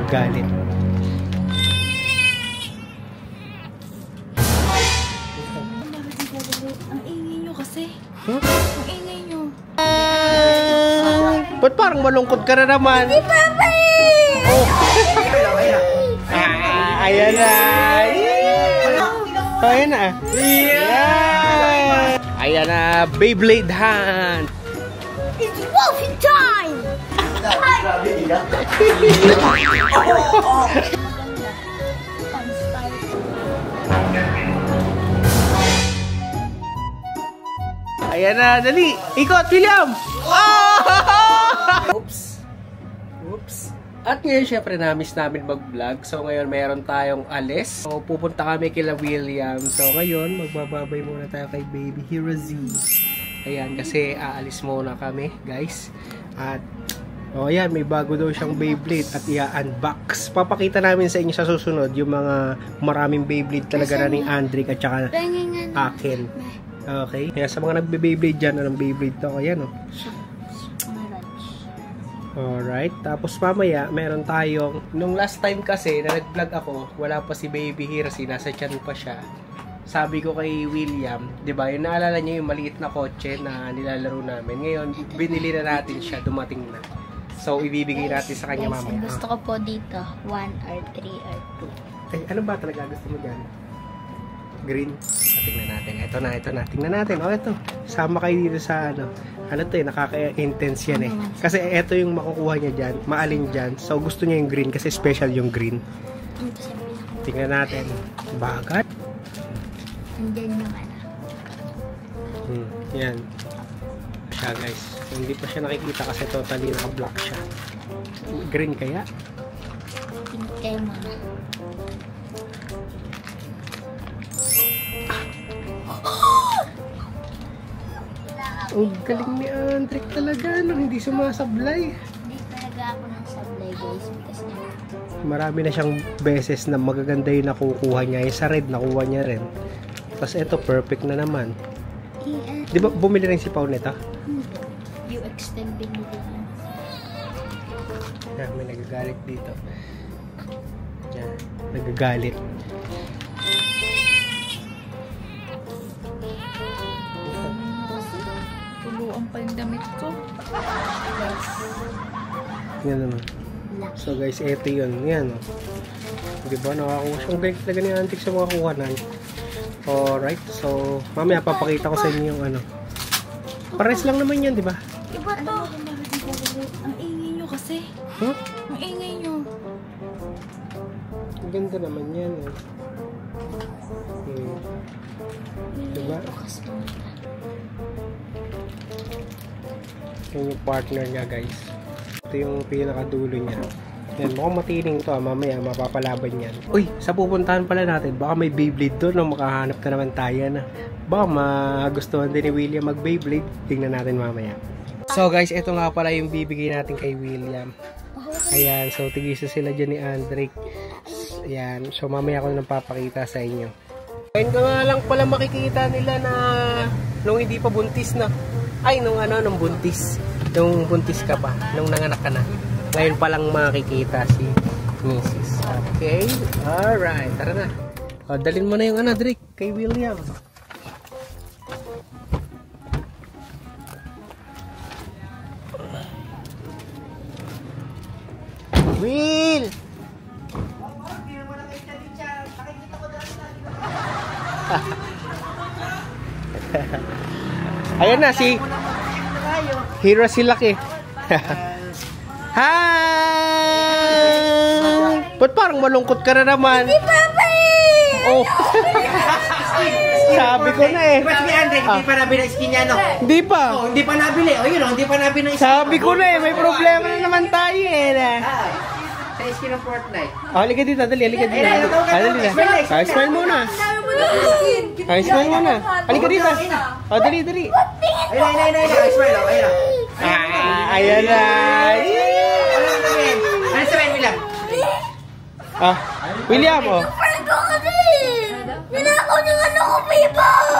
nagagalit. Ang ingay nyo kasi. Huh? Ang ingay nyo. Ba't parang malungkot ka na naman? Si Papa! Oh. Ayan na. Ayan na. Yeah. Ayan na. Beyblade Hunt. It's wolfing time! Ayan na. Dali. Ikot, William. Oh! Oops. Oops. At ngayon, syempre, na-miss namin mag-vlog. So, ngayon, mayroon tayong alis. So, pupunta kami kila William. So, ngayon, magbababay muna tayo kay Baby Hirazi. Ayan, kasi aalis muna kami, guys. At, oh, ayan, may bago daw siyang Beyblade at i-unbox. Papakita namin sa inyo sa susunod yung mga maraming Beyblade talaga na ni Andrick at saka akin. Okay. Kaya sa mga nagbe-Beyblade dyan, anong Beyblade to? Ayan, oh. Alright. Tapos mamaya, meron tayong, nung last time kasi, na nag-vlog ako, wala pa si Baby Hirazi, nasa tiyan pa siya. Sabi ko kay William, di ba, yung naalala niyo yung maliit na kotse na nilalaro namin. Ngayon, binili na natin siya, dumating na. So, ibibigay natin sa kanya mamaya. Gusto ko po dito, 1 or 3 or 2. Ay, ano ba talaga gusto mo dyan? Green. Tingnan natin. Ito na. Tingnan natin. O, ito. Sama kayo dito sa ano. Ano to eh, nakaka-intense yan eh. Kasi ito yung makukuha niya dyan. Maalin dyan. So, gusto niya yung green kasi special yung green. Tingnan natin. Bagat. And then yung ano. Yan. Siya guys. Hindi pa siya nakikita kasi totally naka-block siya. Green kaya? Pink kayo mga. Ang galing ni Andrick talaga, no? Hindi sumasablay. Hindi talaga ako ng sablay guys because marami na siyang beses na magaganda yung nakukuha niya. Yung sa red, nakuha niya rin. Tapos ito, perfect na naman. Di ba bumili rin si Pao nito? You extend binili niya. Yan, may nagagalit dito. Yan, nagagalit. Tuluan pa yung damit ko. Yan naman. So guys, eto yun. Yan o. Diba, nakakuha siya. Ang galing talaga ni Andrick sa mga kuhanan. Alright, so mamaya papakita ko sa inyo yung ano. Pares lang naman yan, diba? Iba to. Ang ingay nyo kasi. Huh? Ang ingay nyo. Ang ganda naman yan eh. Diba? Yan yung partner niya guys. Ito yung pinakadulo niya. Yan, mukhang matining to. Mamaya mapapalaban yan. Uy, sa pupuntahan pala natin, baka may Beyblade doon. No? Makahanap na naman tayo na. Baka magustuhan din ni William mag Beyblade. Tingnan natin mamaya. So guys, ito nga pala yung bibigay natin kay William. Ayan, so tigisa sila dyan ni Andrick. Ayan, so mamaya ko nang papakita sa inyo. Ngayon ka nga lang pala makikita nila na nung hindi pa buntis na. Ay, nung ano, nung buntis. Nung buntis ka pa, nung nanganak ka na. Ngayon pa lang makikita si Mrs. Okay, alright, tara na. O, dalhin mo na yung Andrick kay William. Will! Ayan na si Hirazi Laki. Hi! Ba't parang malungkot ka na naman? Si Papa! Oh. Sabi ko na eh. Diba si Andrick, hindi pa nabili ang skin niya, no? Hindi pa. Oh, hindi pa nabili. O yun, hindi pa nabili ang skin. Sabi ko na eh, may problema na naman tayo eh. Sa skin ng Fortnite. Oh, halika dito, dali, halika dito. Dali na. Smile muna. Smile muna. Halika dito. Oh, dali, dali. Ayun. Smile, oh, ayun. Ayan na. Ano sabihin, William? Ah, William, oh. Friend ko kasi! Ninakaw niyo ano ko, people!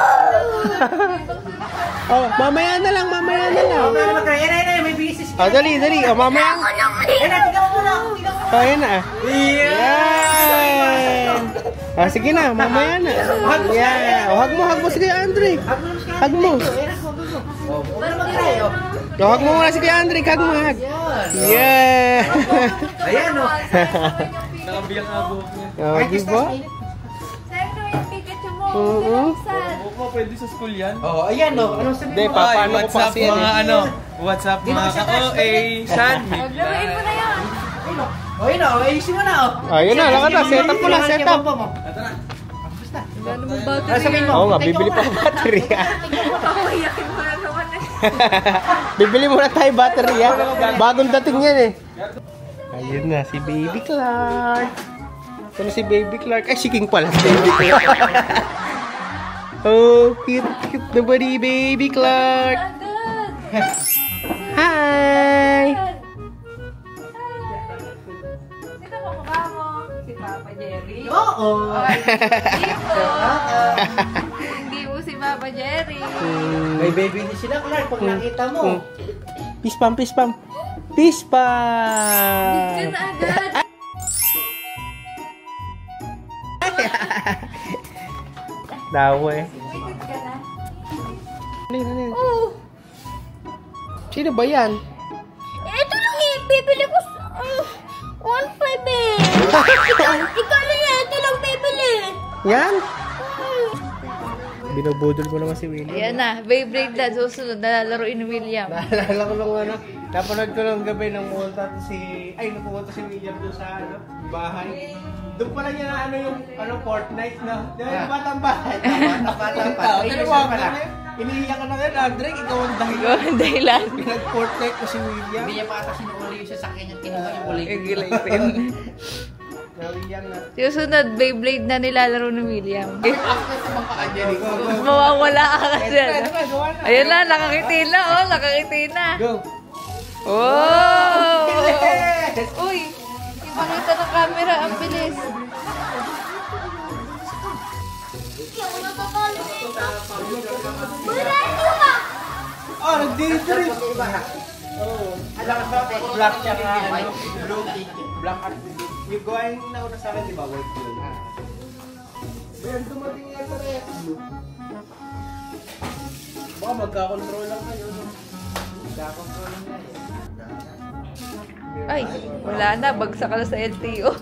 Oh, mamaya na lang, mamaya na lang. May bisis. Oh, dali. Oh, mamaya. Tignan mo na. Oh, ayan na. Yan. Ah, sige na, mamaya na. Yeah. Oh, hug mo si Kuya Andre. Hug mo. Oh, hug mo muna si Kuya Andre, hug mo, hug. Yeah. Ayan, o. Nakabiyang abo niya. Oh, di ba? Siyempre, yung Pikachu mo. Oo. Pinuksan. Oo, pwede sa school yan. Oh, ayan, o. Ano sabihin Hindi, mo? paano ko what's pa up kasi yan mga eh. ano? What's up mga ka-OA? Shan, Paglaruin mo na yan. Oh, yun, o. Ayusin mo na, o. Ayun na, lakad na, set up mo na, set up. Wala namang battery. Ano sabihin mo? Oo nga, bibili pa ng battery. Papayakin mo na naman eh. Bibili muna tayo battery, ha? Bagong dating yan eh. Ayun na, si Baby Clark. Ano si Baby Clark? Ay, si King pala, si Baby Clark. Oh, cute na ba ni Baby Clark? Agad. Hi! Sino mo mukha mo? Si Papa Jerry? Oo. Ay, dito. Hindi mo si Papa Jerry. May baby din sila, Clark, pag nakita mo. Peace pump, peace pump. Peace pump! Dito na agad. Dawa eh. Wait ka na. Ano? Oh, Sino ba yan? ito lang eh. Bibili ko sa... 1.5 eh. Ikaw na yan. Ito lang bibili. Yan? Binubudol mo naman si William. Ayan na. Beyblade na. Susunod na lalaroin ni William. Naalala ko nung ano, napanood ko nung gabi nang pumunta si William doon sa bahay. Doon pala niya na Fortnite na. Di ba yung batang bahay? Batang bahay. Ano mo pala? Iniiyak ka na ngayon, Andre, ikaw ang dahilan. Ikaw ang dahilan. Pinag-Fortnite ko si William. Hindi niya pa ata sinuli yung sasakyan niya, kinuha yung uli. Gilitin. Na William na. Susunod, Beyblade na nilalaro ni William. Go. Mawawala ka kasi. Ano ba, gawa na. Ayun na, nakakiti na. Oh, nakakiti na. Go. Oh! Uy, ipakita ng camera. Ang bilis. Oh, nag-delivery. Oh. Black siya nga, blue ticket. Black at yung going na una sa akin, di ba? White yun. Ayan, dumating yan na rin. Baka magka-control lang kayo. Magka-control lang kayo. Ay, wala na. Bagsak ka na sa LTO.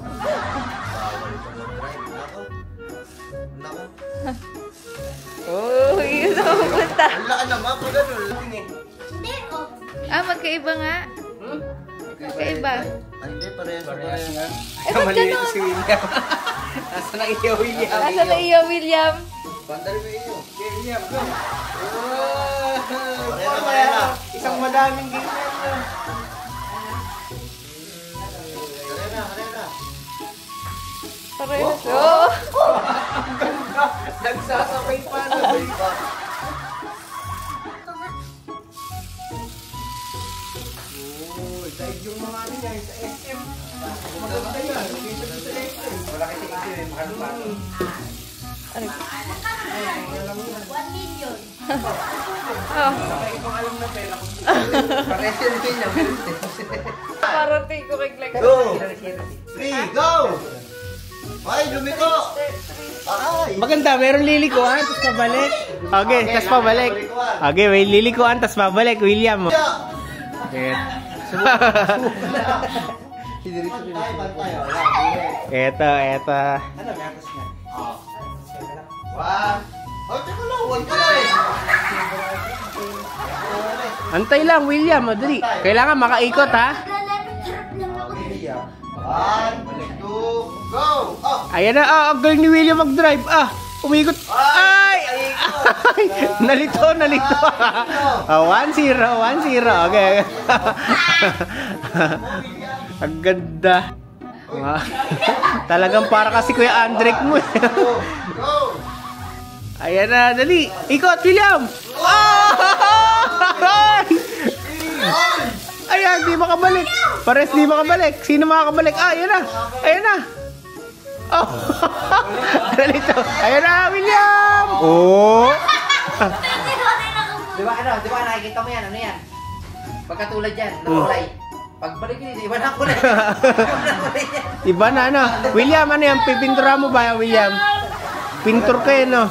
Oh, yun na pupunta. Wala naman, pag gano'n. Magkaiba nga. Magkaiba. Hindi, parehas nga. Ba't Mali ganun? si William. Nasa na iyo, William. Nasa na iyo, William? Pandari mo iyo. William, go. Parehas. Isang madaming ganyan na. Karena. Parehas. Oh! Nagsasabay pa na. Dahil yung mga ano niya, sa SM. Maganda yan. Dito sa SM. Wala kasi kasi rin, mahal pa. Ano? 1 million. Oh. Saka ibang alam na pera ko. Parehas yun niya. Parating ko kay Glenn. Go! 3, go! Ay, lumiko! Ay! Maganda, meron lilikuan, tapos pabalik. Okay, tapos pabalik. Okay, may lilikuan, tapos pabalik, William. Okay. Eto. Ano, may atas niya? One. Oh, teka lang, one ka lang eh. Antay lang, William. Madali. Kailangan makaikot, ha? One, two, go! Oh! Ayan na, ang galing ni William mag-drive. Umikot. Ay! Nalito. 1-0. Okay. Ang ganda. Talagang para kasi Kuya Andrek mo. Go! Ayan na, dali. Ikot, William. Ayan, di makabalik. Pares di makabalik. Sino makakabalik? Ayan na. Oh. Dito. Ayan na, William. Oh. Di ba nakikita mo yan, ano yan? Pagkatulad yan, nakulay. Pagbalik nyo dito, iba na kulay. Iba na ano? William, ano yan? Pipintura mo ba, William? Pintur kayo, no?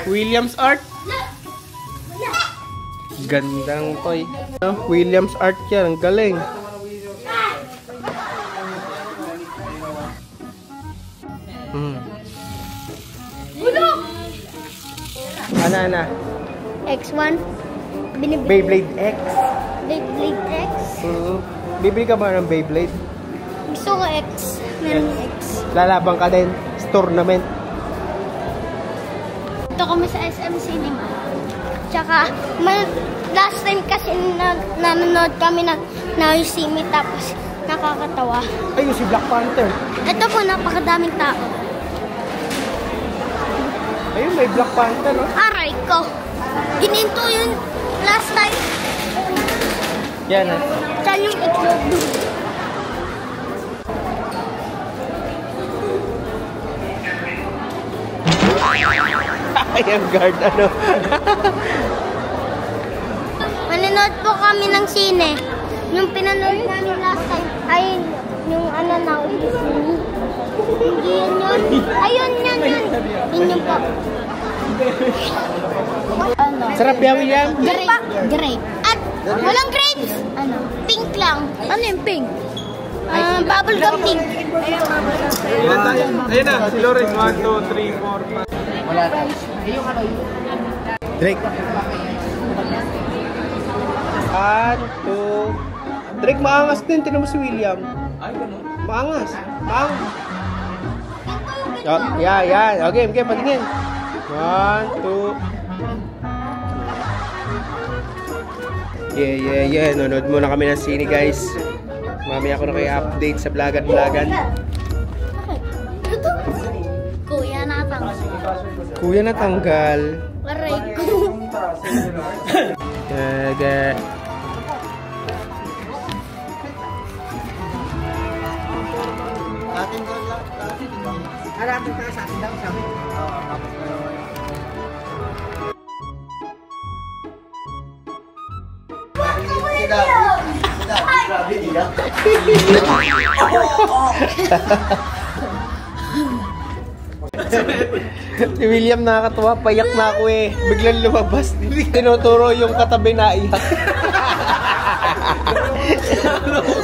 Williams Art. Gandang toy. Williams Art yan, ang galing. Ano? X1. Beyblade X. Beyblade X. Bibili ka ba ng Beyblade? Gusto ko X. Meron X. Lalabang ka din sa tournament. Ito kami sa SM Cinema. Tsaka, last time kasi nanonood kami ng Naisimi tapos nakakatawa. Ayun, si Black Panther. Ito po, napakadaming tao. Ayun, may Black Panther, no? Aray ko. Gininto yun last time. Yan, ha? Saan yung itlog? Ayan, guard, ano? Mananood po kami ng sine. Yung pinanood namin last time, ay yung ano na, hindi yun yun. Ayun, yun. Yun yung po. Ano? Sarap yan, William? Grape. At walang grapes. Ano? Pink lang. Ano yung pink? Bubblegum pink. Ayun na, si Lawrence. 1, 2, 3, 4, 5. Wala tayo. Yung ano yun? Drake. 1, 2. Drake, maangas din. Tinan mo si William. Ay, ganun. Maangas. Oh, yan. Okay, patingin. 1, 2. Yeah. Nanood muna kami ng sine, guys. Mamaya ako na kayo update sa vlogan. Kuya natanggal. Aray ko. Gaga. Harapin ka sa akin daw, sabi. Grabe, iyak. Si William nakakatuwa, payak na ako eh. Biglang lumabas. Tinuturo yung katabi na iyak.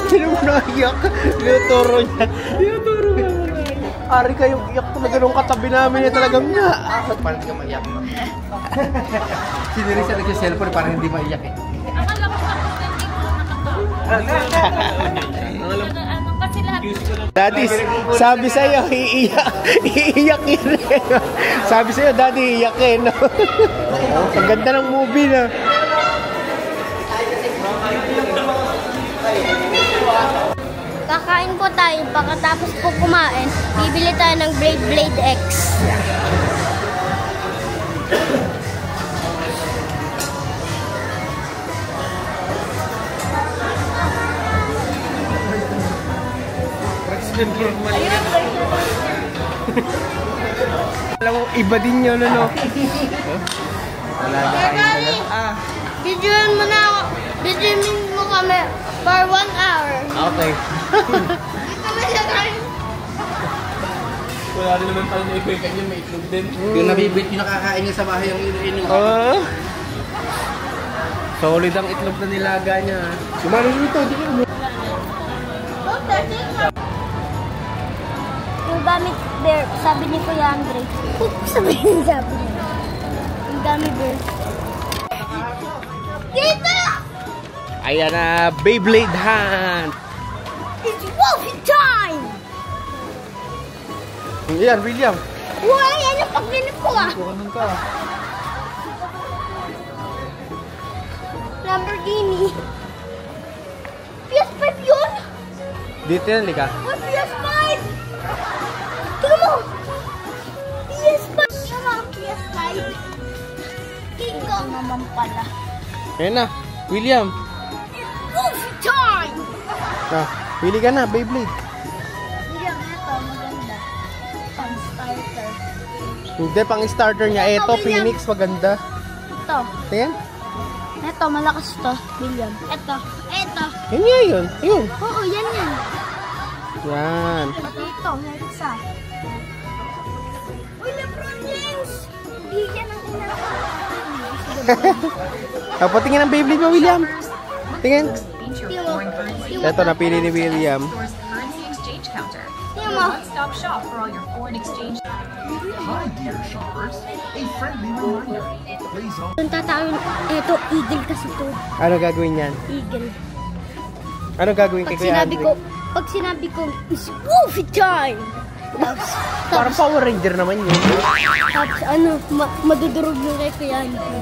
Sino mo naiyak? Tinuturo niya. Ari kayong iyak talaga nung katabi namin eh, talagang nga. Parang hindi ka maiyak. Siniri siya nag-cellphone, parang hindi maiyak eh. Daddy, sabi sa'yo, iiyakin rin. Sabi sa'yo, Daddy, iiyakin. Ang ganda ng movie na. Kakain po tayo. Pagkatapos po kumain, bibili tayo ng Beyblade X. Alam mo, iba din yun, ano? Wala na kain na. Videoin mo na ako. Videoin mo kami for 1 hour. Okay. Kami siya tayo. Wala rin naman tayo na ikuikan yun, may itlog din. Yung nabibit yung nakakain niya sa bahay ang ino-ino. Solid ang itlog na nilaga niya. Sumali dito, di mo. Yung gummy bear, sabi ni Kuya Andre. Sabi niya. Yung gummy bear. Dito! Ayan na, Beyblade Hunt! It's Wolfie time! Ayan, William. Uy, yan yung paglinip ko ah! Lamborghini. PS5 yun? Dito yan, lika. What PS5? Tingnan mo! PS5! Tingnan mo ang PS5. King Kong naman pala. Ayan na, William. It's Wolfie time! Pili ka na, Beyblade. William, ito maganda. Pang starter. Hindi, pang starter niya. Ito, William. Phoenix, maganda. Ito. Ayan. Ito, malakas to. William. Ito. Yun nga yun. Ayun. Oo, yan. Yan. Pati ito, meron isa. Uy, Lebron James! Hindi yan ang Tapos tingin ang Beyblade mo, William. Tingin. Timo. Ito, napili ni William. Currency exchange counter. Timo. One-stop shop for all your foreign exchange. Hi, dear shoppers. A friendly reminder. Please Yung tatawin, ito, eagle kasi to. Ano gagawin yan? Eagle. Ano gagawin kay Kuya Andre? Pag sinabi ko, is movie time! Parang Power Ranger naman yun. Tapos ano, madudurog yung kay Kuya Andre.